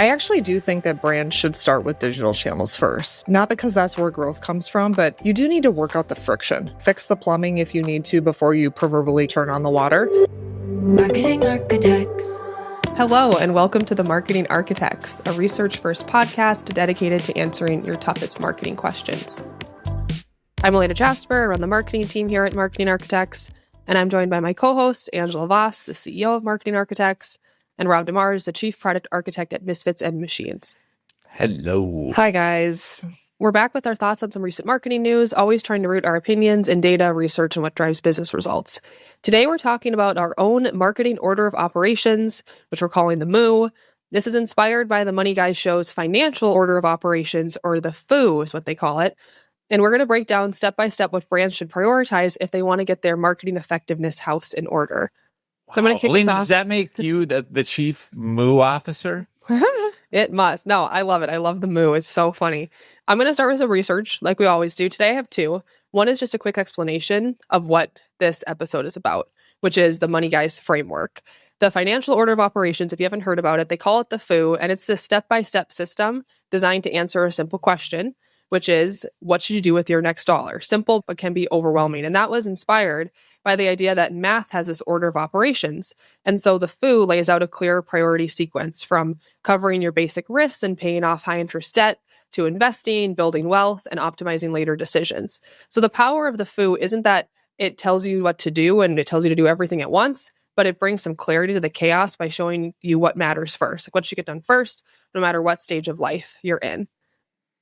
I actually do think that brands should start with digital channels first. Not because that's where growth comes from, but you do need to work out the friction. Fix the plumbing if you need to before you proverbially turn on the water. Marketing Architects. Hello, and welcome to the Marketing Architects, a research-first podcast dedicated to answering your toughest marketing questions. I'm Elena Jasper, I run the marketing team here at Marketing Architects, and I'm joined by my co-host, Angela Voss, the CEO of Marketing Architects, and Rob DeMars, the Chief Product Architect at Misfits and Machines. Hello. Hi, guys. We're back with our thoughts on some recent marketing news, always trying to root our opinions in data, research, and what drives business results. Today, we're talking about our own marketing order of operations, which we're calling the MOO. This is inspired by the Money Guy show's financial order of operations, or the FOO is what they call it. And we're going to break down step-by-step what brands should prioritize if they want to get their marketing effectiveness house in order. So I'm going to kick Elena, this off. does that make you the chief MOO officer? It must. No, I love it. I love the MOO. It's so funny. I'm going to start with some research like we always do. Today I have two. One is just a quick explanation of what this episode is about, which is the Money Guy's framework. The financial order of operations, if you haven't heard about it, they call it the FOO, and it's this step-by-step system designed to answer a simple question, which is, what should you do with your next dollar? Simple, but can be overwhelming. And that was inspired by the idea that math has this order of operations. And so the FOO lays out a clear priority sequence from covering your basic risks and paying off high interest debt to investing, building wealth, and optimizing later decisions. So the power of the FOO isn't that it tells you what to do and it tells you to do everything at once, but it brings some clarity to the chaos by showing you what matters first, like what should get done first, no matter what stage of life you're in.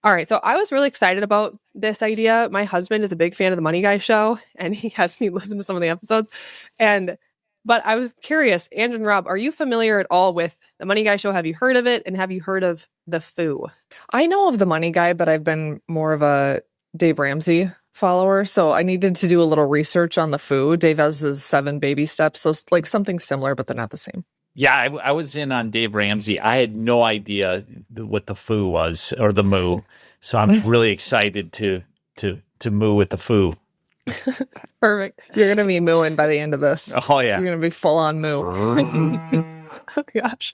All right, so I was really excited about this idea. My husband is a big fan of the Money Guy show, and he has me listen to some of the episodes. But I was curious, Andrew and Rob, are you familiar at all with the Money Guy show? Have you heard of it? And have you heard of the FOO? I know of the Money Guy, but I've been more of a Dave Ramsey follower, so I needed to do a little research on the FOO. Dave has his 7 baby steps, so it's like something similar, but they're not the same. Yeah, I was in on Dave Ramsey. I had no idea what the FOO was, or the MOO. So I'm really excited to MOO with the FOO. Perfect. You're going to be mooing by the end of this. Oh, yeah. You're going to be full on moo. Oh, gosh.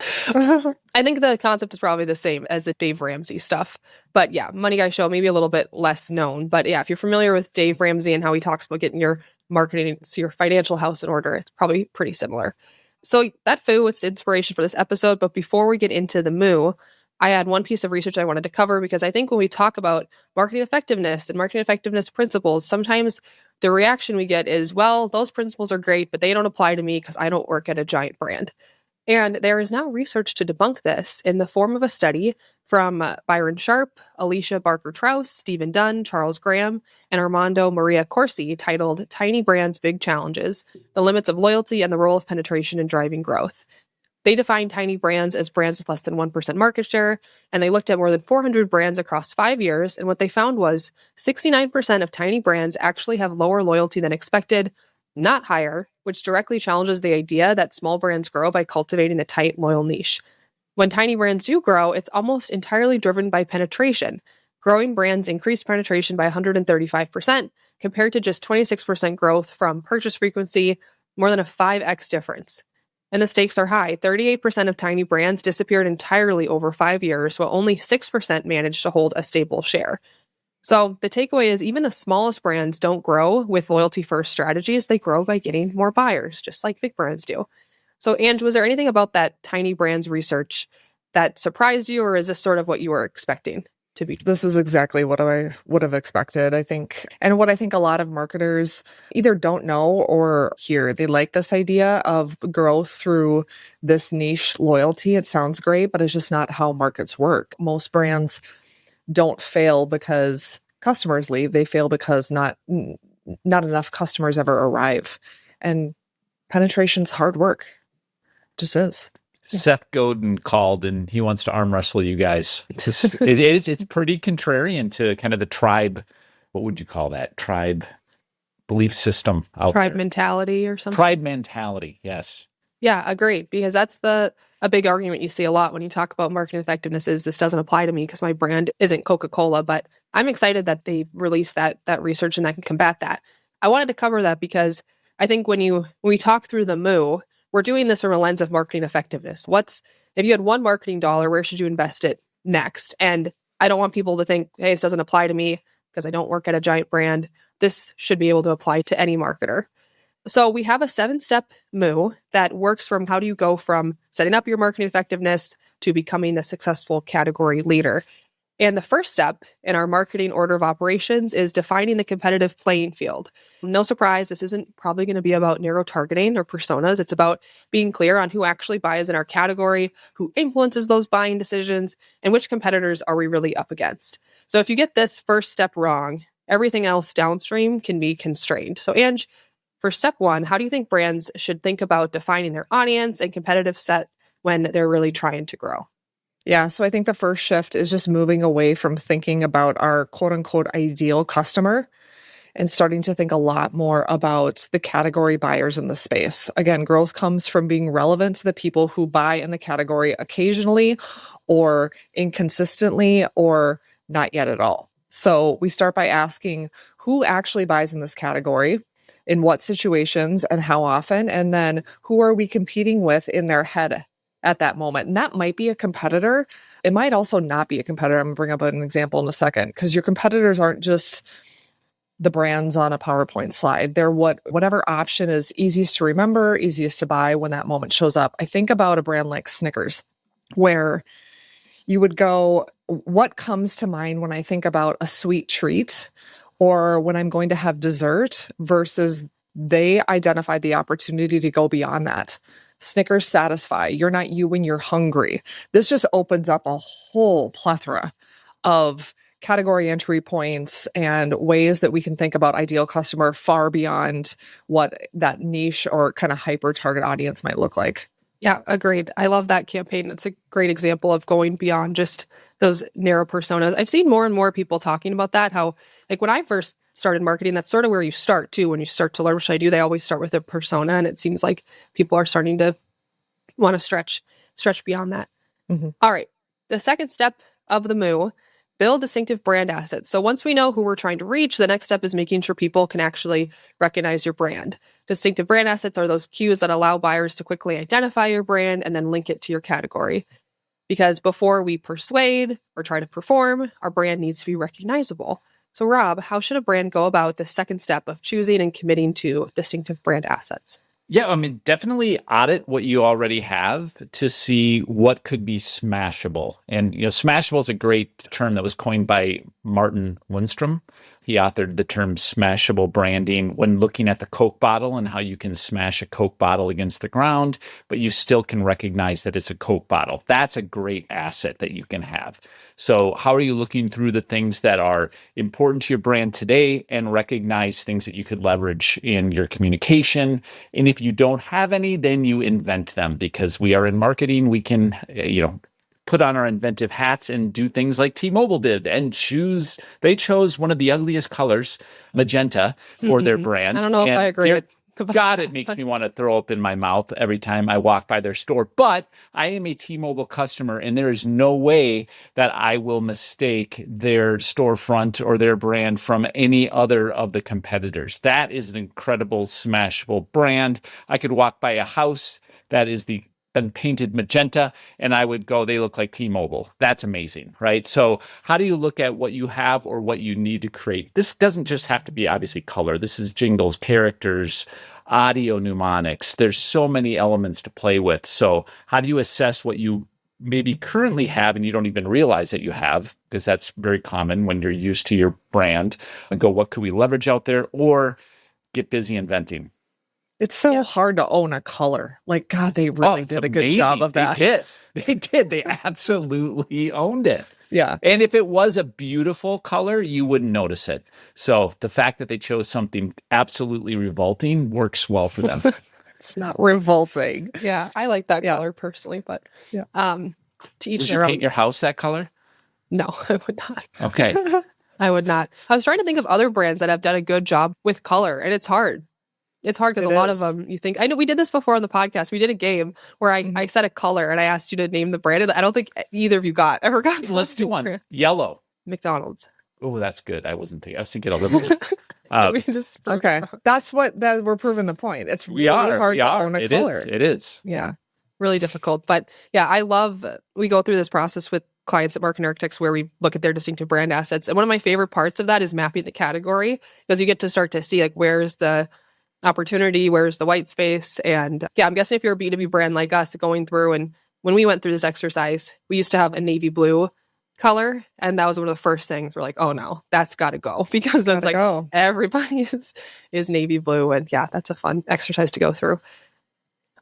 I think the concept is probably the same as the Dave Ramsey stuff. But yeah, Money Guy show, maybe a little bit less known. But yeah, if you're familiar with Dave Ramsey and how he talks about getting your marketing, so your financial house in order, it's probably pretty similar. So that FOO, it's the inspiration for this episode. But before we get into the MOO, I had one piece of research I wanted to cover, because I think when we talk about marketing effectiveness and marketing effectiveness principles, sometimes the reaction we get is, well, those principles are great, but they don't apply to me because I don't work at a giant brand. And there is now research to debunk this in the form of a study from Byron Sharp, Alicia Barker-Traus, Stephen Dunn, Charles Graham, and Armando Maria Corsi, titled Tiny Brands, Big Challenges, The Limits of Loyalty and the Role of Penetration in Driving Growth. They define tiny brands as brands with less than 1% market share, and they looked at more than 400 brands across 5 years, and what they found was 69% of tiny brands actually have lower loyalty than expected, not higher, which directly challenges the idea that small brands grow by cultivating a tight, loyal niche. When tiny brands do grow, it's almost entirely driven by penetration. Growing brands increase penetration by 135%, compared to just 26% growth from purchase frequency, more than a 5x difference. And the stakes are high. 38% of tiny brands disappeared entirely over 5 years, while only 6% managed to hold a stable share. So the takeaway is, even the smallest brands don't grow with loyalty-first strategies. They grow by getting more buyers, just like big brands do. So, Ange, was there anything about that tiny brands research that surprised you, or is this sort of what you were expecting to be? This is exactly what I would have expected, I think. And what I think a lot of marketers either don't know or hear. They like this idea of growth through this niche loyalty. It sounds great, but it's just not how markets work. Most brands don't fail because customers leave. They fail because not enough customers ever arrive. And penetration's hard work. It just is. Seth Godin called and he wants to arm wrestle you guys. It's pretty contrarian to kind of the tribe. What would you call that? Tribe belief system out Tribe there. mentality or something? Tribe mentality, yes. Yeah, agreed. Because that's a big argument you see a lot when you talk about marketing effectiveness is, this doesn't apply to me because my brand isn't Coca-Cola. But I'm excited that they released that research and that can combat that. I wanted to cover that because I think when we talk through the MOO, we're doing this from a lens of marketing effectiveness. What's if you had one marketing dollar, where should you invest it next? And I don't want people to think, hey, this doesn't apply to me because I don't work at a giant brand. This should be able to apply to any marketer. So we have a 7-step MOO that works from how do you go from setting up your marketing effectiveness to becoming the successful category leader. And the first step in our marketing order of operations is defining the competitive playing field. No surprise, this isn't probably going to be about narrow targeting or personas. It's about being clear on who actually buys in our category, who influences those buying decisions, and which competitors are we really up against. So if you get this first step wrong, everything else downstream can be constrained. So Ange, for step 1, how do you think brands should think about defining their audience and competitive set when they're really trying to grow? Yeah, so I think the first shift is just moving away from thinking about our quote unquote ideal customer and starting to think a lot more about the category buyers in the space. Again, growth comes from being relevant to the people who buy in the category occasionally or inconsistently or not yet at all. So we start by asking who actually buys in this category, in what situations and how often, and then who are we competing with in their head at that moment. And that might be a competitor. It might also not be a competitor. I'm going to bring up an example in a second, because your competitors aren't just the brands on a PowerPoint slide. They're whatever option is easiest to remember, easiest to buy when that moment shows up. I think about a brand like Snickers, where you would go, what comes to mind when I think about a sweet treat or when I'm going to have dessert, versus they identified the opportunity to go beyond that. Snickers satisfy. You're not you when you're hungry. This just opens up a whole plethora of category entry points and ways that we can think about ideal customer far beyond what that niche or kind of hyper target audience might look like. Yeah, agreed. I love that campaign. It's a great example of going beyond just those narrow personas. I've seen more and more people talking about that, how like when I first started marketing, that's sort of where you start too. When you start to learn what should I do, they always start with a persona. And it seems like people are starting to want to stretch beyond that. Mm-hmm. All right. The second step of the MOO, build distinctive brand assets. So once we know who we're trying to reach, the next step is making sure people can actually recognize your brand. Distinctive brand assets are those cues that allow buyers to quickly identify your brand and then link it to your category. Because before we persuade or try to perform, our brand needs to be recognizable. So Rob, how should a brand go about the second step of choosing and committing to distinctive brand assets? Yeah, I mean, definitely audit what you already have to see what could be smashable. And, smashable is a great term that was coined by Martin Lindstrom. He authored the term smashable branding when looking at the Coke bottle and how you can smash a Coke bottle against the ground, but you still can recognize that it's a Coke bottle. That's a great asset that you can have. So how are you looking through the things that are important to your brand today and recognize things that you could leverage in your communication? And if you don't have any, then you invent them, because we are in marketing. We can, put on our inventive hats and do things like T-Mobile did and they chose one of the ugliest colors, magenta, for their brand. I don't know if I agree. God, it makes me want to throw up in my mouth every time I walk by their store. But I am a T-Mobile customer, and there is no way that I will mistake their storefront or their brand from any other of the competitors. That is an incredible, smashable brand. I could walk by a house that is been painted magenta, and I would go, they look like T-Mobile. That's amazing, right? So how do you look at what you have or what you need to create? This doesn't just have to be obviously color. This is jingles, characters, audio mnemonics. There's so many elements to play with. So how do you assess what you maybe currently have and you don't even realize that you have, because that's very common when you're used to your brand, and go, what could we leverage out there, or get busy inventing? It's so hard to own a color. Like, God, they really did a good job of that. They did. They absolutely owned it. Yeah. And if it was a beautiful color, you wouldn't notice it. So the fact that they chose something absolutely revolting works well for them. It's not revolting. Yeah, I like that color personally, but to each Would their you own. paint your house that color? No, I would not. Okay. I would not. I was trying to think of other brands that have done a good job with color, and it's hard. It's hard because a lot of them, you think, I know we did this before on the podcast. We did a game where I said a color and I asked you to name the brand. I don't think either of you ever got. Let's do one. Yellow. McDonald's. Oh, that's good. I wasn't thinking. I was thinking a little. We just Okay. That's we're proving the point. It's really hard to own a color. It is. Yeah. really difficult. But yeah, I love, we go through this process with clients at Marketing Architects where we look at their distinctive brand assets. And one of my favorite parts of that is mapping the category, because you get to start to see like, where's the opportunity, where's the white space. And yeah, I'm guessing if you're a B2B brand like us going through, and when we went through this exercise, we used to have a navy blue color. And that was one of the first things we're like, oh no, that's got to go, because that's like go. everybody is navy blue. And yeah, that's a fun exercise to go through.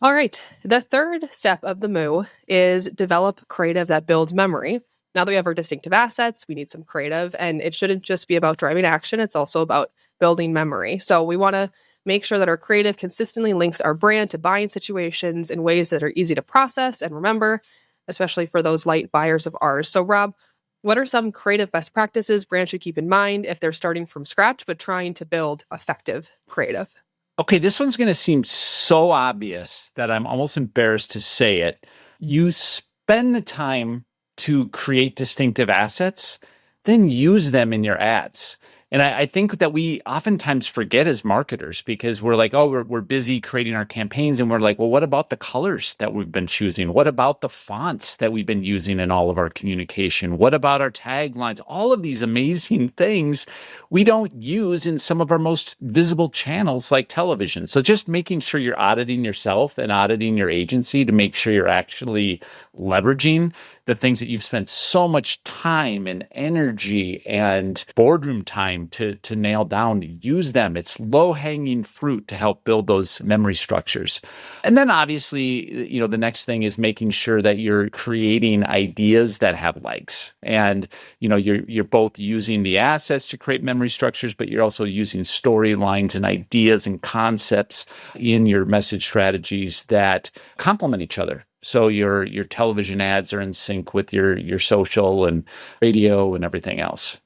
All right. The third step of the MOO is develop creative that builds memory. Now that we have our distinctive assets, we need some creative, and it shouldn't just be about driving action. It's also about building memory. So we want to make sure that our creative consistently links our brand to buying situations in ways that are easy to process and remember, especially for those light buyers of ours. So Rob, what are some creative best practices brands should keep in mind if they're starting from scratch but trying to build effective creative? Okay, this one's going to seem so obvious that I'm almost embarrassed to say it. You spend the time to create distinctive assets, then use them in your ads. And I think that we oftentimes forget as marketers, because we're like, oh, we're busy creating our campaigns. And we're like, well, what about the colors that we've been choosing? What about the fonts that we've been using in all of our communication? What about our taglines? All of these amazing things we don't use in some of our most visible channels like television. So just making sure you're auditing yourself and auditing your agency to make sure you're actually leveraging the things that you've spent so much time and energy and boardroom time to nail down, to use them. It's low-hanging fruit to help build those memory structures. And then obviously, the next thing is making sure that you're creating ideas that have legs. And, you're both using the assets to create memory structures, but you're also using storylines and ideas and concepts in your message strategies that complement each other. So your television ads are in sync with your social and radio and everything else.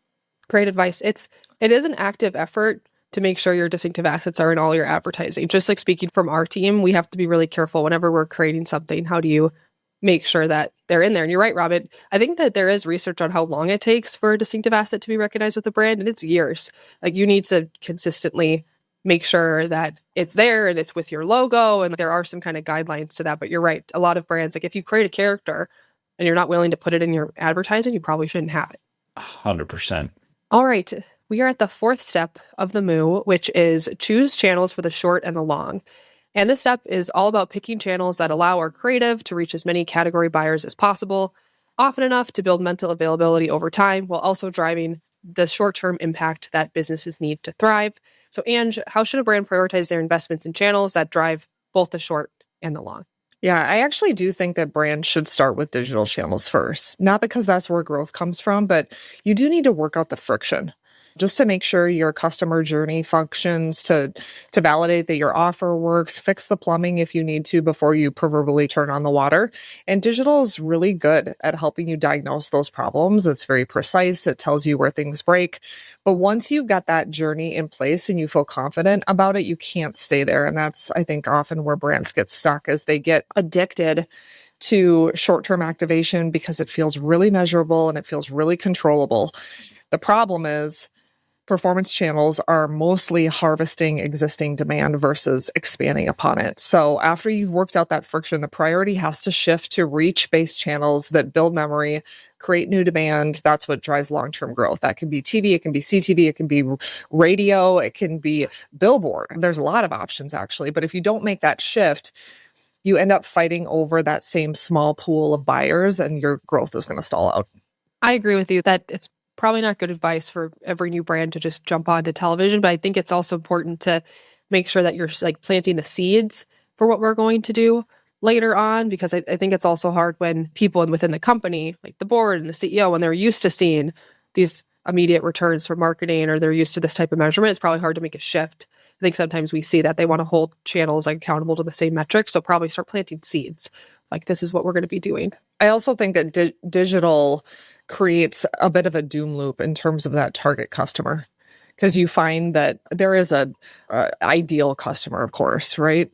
Great advice. It is an active effort to make sure your distinctive assets are in all your advertising. Just like speaking from our team, we have to be really careful whenever we're creating something. How do you make sure that they're in there? And you're right, Robin. I think that there is research on how long it takes for a distinctive asset to be recognized with a brand, and it's years. Like you need to consistently make sure that it's there and it's with your logo, and there are some kind of guidelines to that. But you're right. A lot of brands, like if you create a character and you're not willing to put it in your advertising, you probably shouldn't have it. 100%. All right. We are at the fourth step of the MOO, which is choose channels for the short and the long. And this step is all about picking channels that allow our creative to reach as many category buyers as possible, often enough to build mental availability over time, while also driving the short-term impact that businesses need to thrive. So, Ange, how should a brand prioritize their investments in channels that drive both the short and the long? Yeah, I actually do think that brands should start with digital channels first. Not because that's where growth comes from, but you do need to work out the friction just to make sure your customer journey functions, to validate that your offer works, fix the plumbing if you need to before you proverbially turn on the water. And digital is really good at helping you diagnose those problems. It's very precise. It tells you where things break. But once you've got that journey in place and you feel confident about it, you can't stay there. And that's, I think, often where brands get stuck, as they get addicted to short-term activation because it feels really measurable and it feels really controllable. The problem is performance channels are mostly harvesting existing demand versus expanding upon it. So after you've worked out that friction, the priority has to shift to reach-based channels that build memory, create new demand. That's what drives long-term growth. That can be TV, it can be CTV, it can be radio, it can be billboard. There's a lot of options actually, but if you don't make that shift, you end up fighting over that same small pool of buyers and your growth is going to stall out. I agree with you that it's probably not good advice for every new brand to just jump onto television, but I think it's also important to make sure that you're like planting the seeds for what we're going to do later on, because I think it's also hard when people within the company, like the board and the CEO, when they're used to seeing these immediate returns from marketing, or they're used to this type of measurement, it's probably hard to make a shift. I think sometimes we see that they want to hold channels like accountable to the same metrics. So probably start planting seeds. Like, this is what we're going to be doing. I also think that digital creates a bit of a doom loop in terms of that target customer. because you find that there is a ideal customer, of course, right?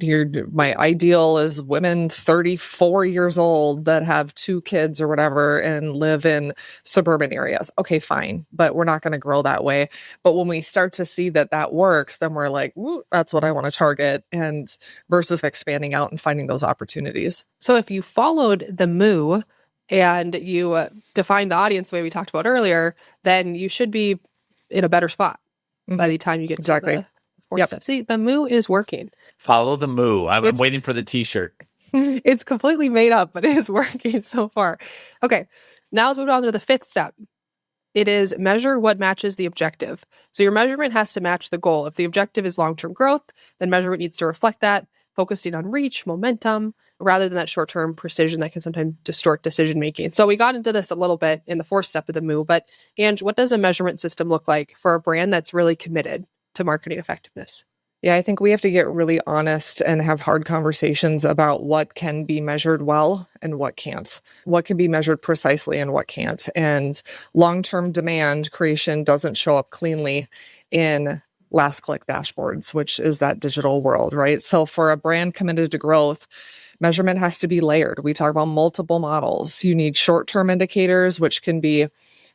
My ideal is women 34 years old that have 2 kids or whatever and live in suburban areas. Okay, fine, but we're not going to grow that way. But when we start to see that that works, then we're like, "Ooh, that's what I want to target," and versus expanding out and finding those opportunities. So if you followed the MOO and you defined the audience the way we talked about earlier, then you should be in a better spot by the time you get Exactly. to the fourth step. See, the MOO is working. Follow the MOO. I'm waiting for the t-shirt. It's completely made up, but it is working so far. Okay, now let's move on to the 5th step. It is measure what matches the objective. So your measurement has to match the goal. If the objective is long-term growth, then measurement needs to reflect that, focusing on reach, momentum, rather than that short-term precision that can sometimes distort decision-making. So we got into this a little bit in the 4th step of the MOO, but Ange, what does a measurement system look like for a brand that's really committed to marketing effectiveness? Yeah, I think we have to get really honest and have hard conversations about what can be measured well and what can't, what can be measured precisely and what can't. And long-term demand creation doesn't show up cleanly in last click dashboards, which is that digital world, right? So for a brand committed to growth, measurement has to be layered. We talk about multiple models. You need short-term indicators, which can be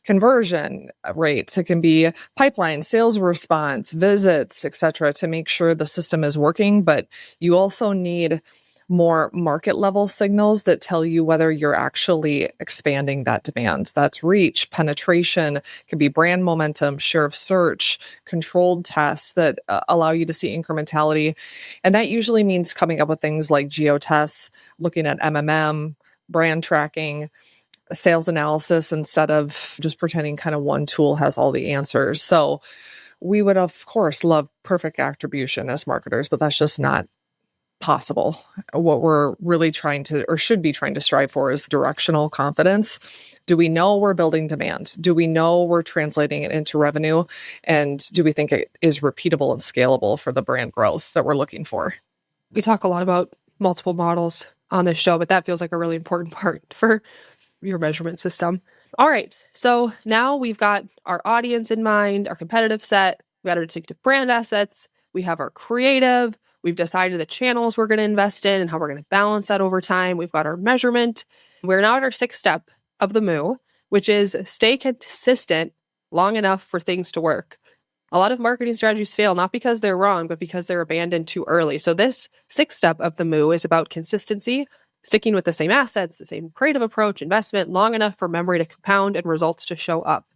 conversion rates. It can be pipeline, sales response, visits, etc., to make sure the system is working. But you also need more market level signals that tell you whether you're actually expanding that demand. That's reach, penetration, could be brand momentum, share of search, controlled tests that allow you to see incrementality. And that usually means coming up with things like geotests, looking at MMM, brand tracking, sales analysis, instead of just pretending kind of one tool has all the answers. So we would, of course, love perfect attribution as marketers, but that's just not possible. What we're really trying to, or should be trying to strive for, is directional confidence. Do we know we're building demand? Do we know we're translating it into revenue? And do we think it is repeatable and scalable for the brand growth that we're looking for? We talk a lot about multiple models on this show, but that feels like a really important part for your measurement system. All right. So now we've got our audience in mind, our competitive set, we got our distinctive brand assets, we have our creative, we've decided the channels we're going to invest in and how we're going to balance that over time. We've got our measurement. We're now at our 6th step of the MOO, which is stay consistent long enough for things to work. A lot of marketing strategies fail, not because they're wrong, but because they're abandoned too early. So this 6th step of the MOO is about consistency, sticking with the same assets, the same creative approach, investment long enough for memory to compound and results to show up.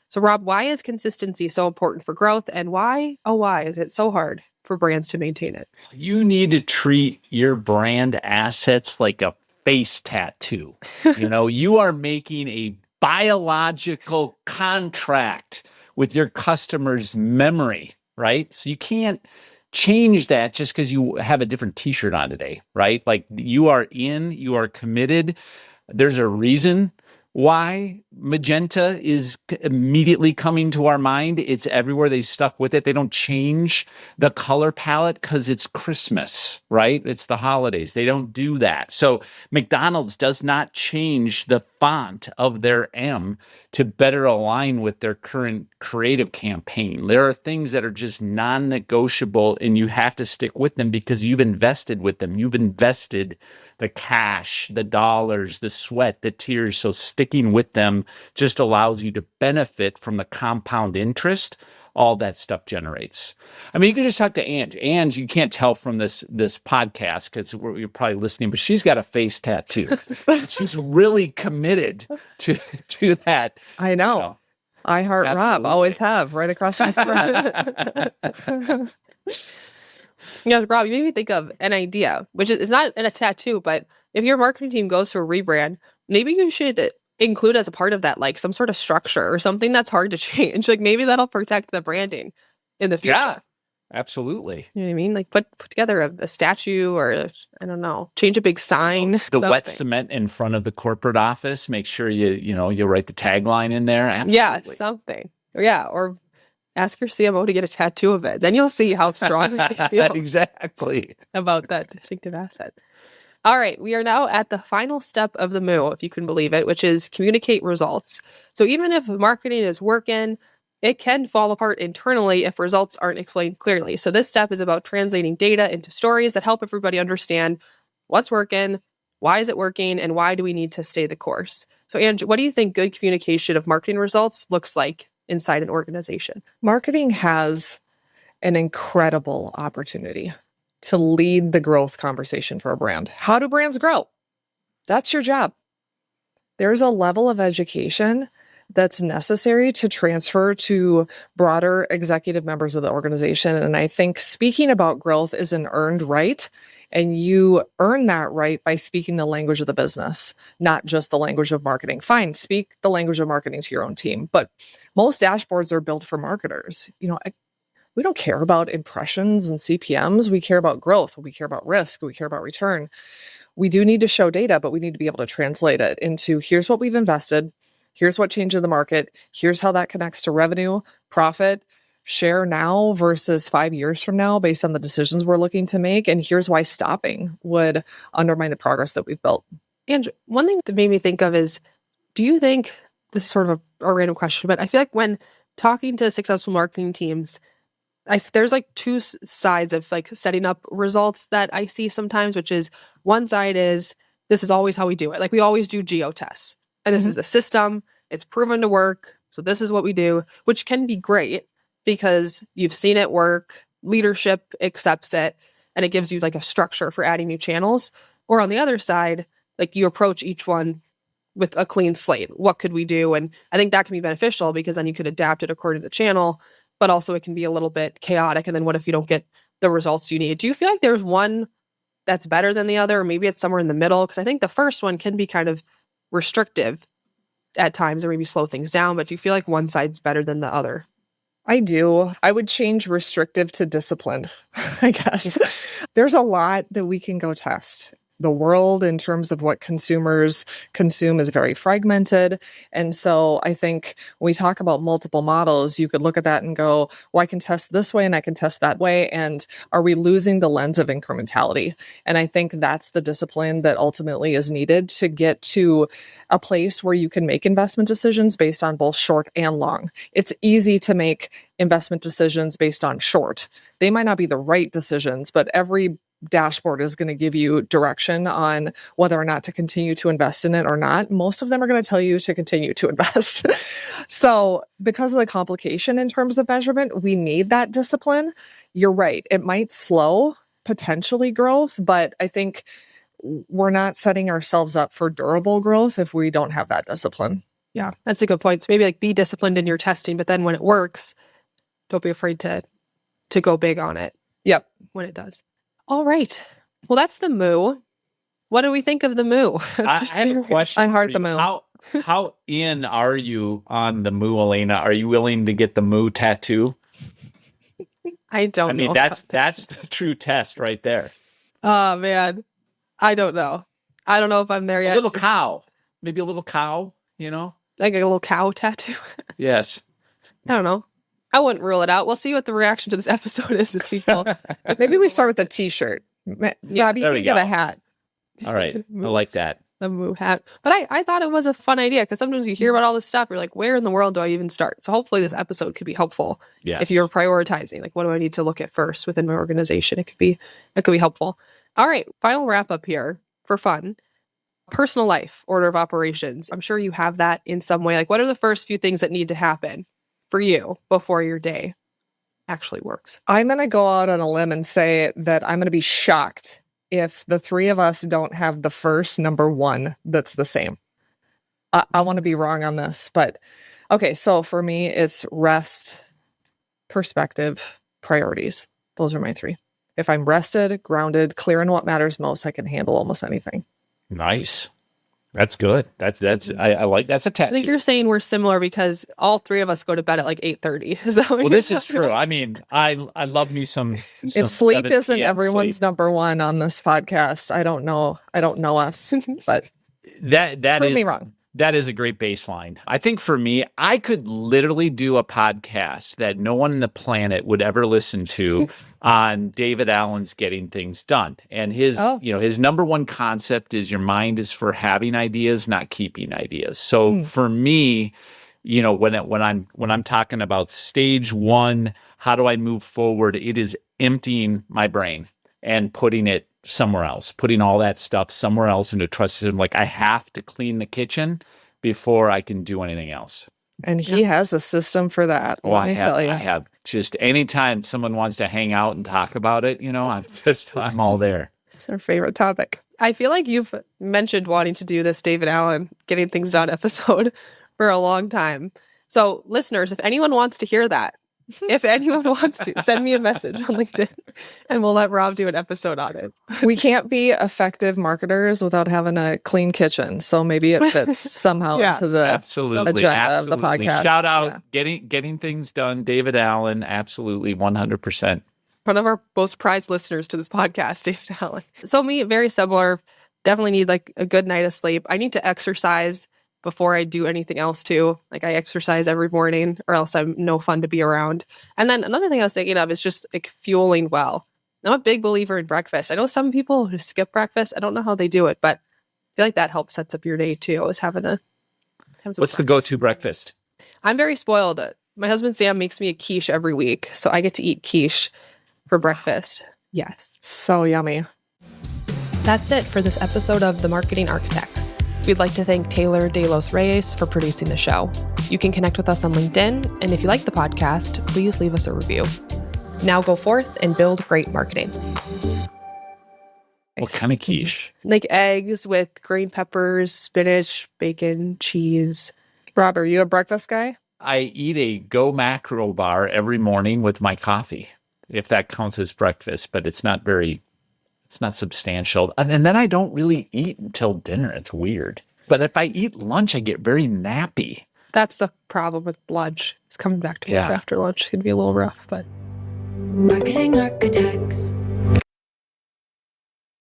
So Rob, why is consistency so important for growth, and why is it so hard for brands to maintain it? You need to treat your brand assets like a face tattoo. You are making a biological contract with your customer's memory, right? So you can't change that just because you have a different t-shirt on today, right? Like you are committed. There's a reason why magenta is immediately coming to our mind. It's everywhere. They stuck with it. They don't change the color palette because it's Christmas, right? It's the holidays. They don't do that. So McDonald's does not change the font of their M to better align with their current creative campaign. There are things that are just non-negotiable, and you have to stick with them because you've invested with them. You've invested the cash, the dollars, the sweat, the tears. So sticking with them just allows you to benefit from the compound interest all that stuff generates. I mean, you can just talk to Ange. Ange, you can't tell from this podcast because you're probably listening, but she's got a face tattoo. She's really committed to that. I know. I heart Rob, always have, right across my forehead. Yeah, Rob, you made me think of an idea, which is not a tattoo, but if your marketing team goes for a rebrand, maybe you should include as a part of that, like some sort of structure or something that's hard to change. Like maybe that'll protect the branding in the future. Yeah, absolutely. You know what I mean? Like put together a statue or I don't know, change a big sign. The wet cement in front of the corporate office. Make sure you write the tagline in there. Absolutely. Yeah, something. Yeah, or ask your CMO to get a tattoo of it. Then you'll see how strong they feel exactly about that distinctive asset. All right, we are now at the final step of the MOO, if you can believe it, which is communicate results. So even if marketing is working, it can fall apart internally if results aren't explained clearly. So this step is about translating data into stories that help everybody understand what's working, why is it working, and why do we need to stay the course. So Ange, what do you think good communication of marketing results looks like inside an organization? Marketing has an incredible opportunity to lead the growth conversation for a brand. How do brands grow? That's your job. There's a level of education that's necessary to transfer to broader executive members of the organization. And I think speaking about growth is an earned right. And you earn that right by speaking the language of the business, not just the language of marketing. Fine, speak the language of marketing to your own team. But most dashboards are built for marketers. We don't care about impressions and CPMs. We care about growth. We care about risk. We care about return. We do need to show data, but we need to be able to translate it into here's what we've invested. Here's what changed in the market. Here's how that connects to revenue, profit, share now versus 5 years from now based on the decisions we're looking to make. And here's why stopping would undermine the progress that we've built. And one thing that made me think of is, do you think, this is sort of a random question, but I feel like when talking to successful marketing teams, there's like two sides of like setting up results that I see sometimes, which is one side is this is always how we do it. Like we always do geo tests and this is the system. It's proven to work. So this is what we do, which can be great because you've seen it work. Leadership accepts it and it gives you like a structure for adding new channels. Or on the other side, like you approach each one with a clean slate. What could we do? And I think that can be beneficial because then you could adapt it according to the channel, but also it can be a little bit chaotic. And then what if you don't get the results you need? Do you feel like there's one that's better than the other? Or maybe it's somewhere in the middle? Because I think the first one can be kind of restrictive at times or maybe slow things down. But do you feel like one side's better than the other? I do. I would change restrictive to disciplined, I guess. There's a lot that we can go test. The world in terms of what consumers consume is very fragmented. And so I think when we talk about multiple models, you could look at that and go, well, I can test this way and I can test that way. And are we losing the lens of incrementality? And I think that's the discipline that ultimately is needed to get to a place where you can make investment decisions based on both short and long. It's easy to make investment decisions based on short. They might not be the right decisions, but every dashboard is going to give you direction on whether or not to continue to invest in it or not. Most of them are going to tell you to continue to invest. So because of the complication in terms of measurement, we need that discipline. You're right. It might slow potentially growth, but I think we're not setting ourselves up for durable growth if we don't have that discipline. Yeah, that's a good point. So maybe like be disciplined in your testing, but then when it works, don't be afraid to go big on it. Yep. When it does. All right. Well, that's the MOO. What do we think of the MOO? I have a question. I heart for the you. MOO. How in are you on the MOO, Elena? Are you willing to get the MOO tattoo? I don't know. That's the true test right there. Oh, man. I don't know. I don't know if I'm there yet. A little cow. Maybe a little cow, Like a little cow tattoo. Yes. I don't know. I wouldn't rule it out. We'll see what the reaction to this episode is if people. Maybe we start with a t-shirt. Yeah, you there can we get go. a hat. All right. I like that. The MOO hat. But I thought it was a fun idea because sometimes you hear about all this stuff. You're like, where in the world do I even start? So hopefully this episode could be helpful. Yes. If you're prioritizing, like, what do I need to look at first within my organization? It could be helpful. All right. Final wrap up here for fun. Personal life, order of operations. I'm sure you have that in some way. Like, what are the first few things that need to happen for you before your day actually works? I'm going to go out on a limb and say that I'm going to be shocked if the three of us don't have the first number one that's the same. I want to be wrong on this, but okay. So for me, it's rest, perspective, priorities. Those are my three. If I'm rested, grounded, clear in what matters most, I can handle almost anything. Nice. That's good. I like that's a tattoo. I think you're saying we're similar because all three of us go to bed at like 8:30. Is that what well, this is true. I mean, I love me some if sleep 7 isn't p.m. everyone's sleep. number one on this podcast, I don't know us, but that prove is me wrong. That is a great baseline. I think for me, I could literally do a podcast that no one on the planet would ever listen to on David Allen's Getting Things Done. And his number one concept is your mind is for having ideas, not keeping ideas. So for me, when I'm talking about stage one, how do I move forward? It is emptying my brain and putting it somewhere else, putting all that stuff somewhere else into a trust system. Like I have to clean the kitchen before I can do anything else. And he has a system for that. Well, Let me tell you. I have just anytime someone wants to hang out and talk about it, I'm all there. It's our favorite topic. I feel like you've mentioned wanting to do this David Allen Getting Things Done episode for a long time. So listeners, if anyone wants to hear that, if anyone wants to, send me a message on LinkedIn and we'll let Rob do an episode on it. We can't be effective marketers without having a clean kitchen. So maybe it fits somehow into the absolutely agenda of the podcast. Shout out getting things done, David Allen. Absolutely, 100%. One of our most prized listeners to this podcast, David Allen. So me, very similar. Definitely need like a good night of sleep. I need to exercise before I do anything else too. Like I exercise every morning or else I'm no fun to be around. And then another thing I was thinking of is just like fueling well. I'm a big believer in breakfast. I know some people who skip breakfast. I don't know how they do it, but I feel like that helps sets up your day too. Always having What's the go-to breakfast? I'm very spoiled. My husband Sam makes me a quiche every week. So I get to eat quiche for breakfast. Yes. So yummy. That's it for this episode of The Marketing Architects. We'd like to thank Taylor De Los Reyes for producing the show. You can connect with us on LinkedIn, and if you like the podcast, please leave us a review. Now go forth and build great marketing. What kind of quiche? Like eggs with green peppers, spinach, bacon, cheese. Rob, are you a breakfast guy? I eat a Go Macro bar every morning with my coffee, if that counts as breakfast, but it's not substantial. And then I don't really eat until dinner. It's weird. But if I eat lunch, I get very nappy. That's the problem with lunch. It's coming back to work after lunch. It's going to be a little rough, but... Marketing Architects.